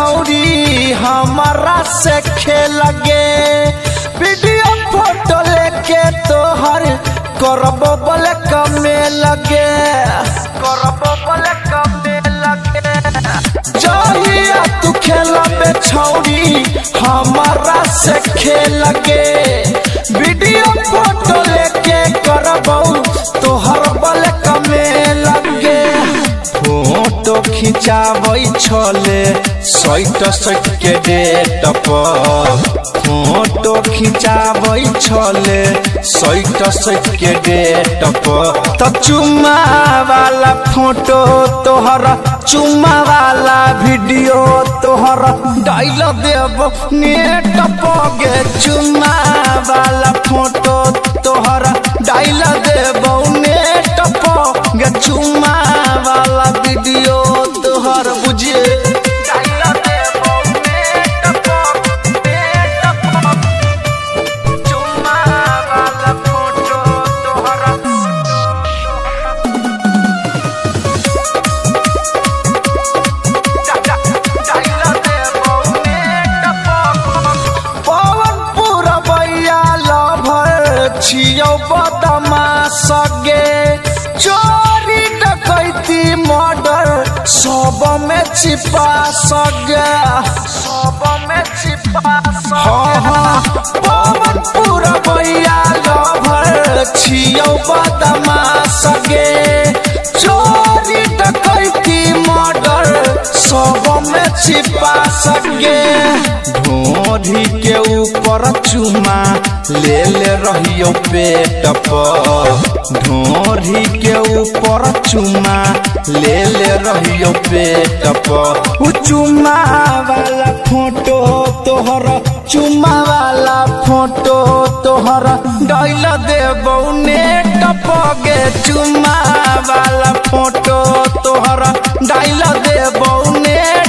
छौरी हमारा से खेल गे वीडियो फोटो लेके तोहर करबो बोले कमे लगे जहिया तू खेलबे छौरी हमारा से खेल गे वीडियो फोटो लेके करबो तोहर बोले कमे लगे फोटो खिंचाबै छले सैट के डेट पर फोटो खिंचाबै छले सैट के डेट पर तो चुम्मा वाला फोटो तोहर चुम्मा वाला वीडियो तोहर डाल देब नेट पर गे चुम्मा वाला फोटो तोहर डाल देब नेट पर गे चुम्मा वाला वीडियो तोहर बुझे छियौ बदमाश गे चोरी डकैती मर्डर सब में छिपा सगे पवन पूरा भैया लभर छियौ बदमाश गे चोरी डकैती मर्डर सब में छिपा सगे ढोरी के ऊपर चुमा ले रहियो पेट पर ढोरी के ऊपर चुमा ले रहियो पेट पर चुमा वाला फोटो तोहर चुमा वाला फोटो तोहर डाल देबौ नेट पर गे चुमा वाला फोटो तोहर डाल देबौ नेट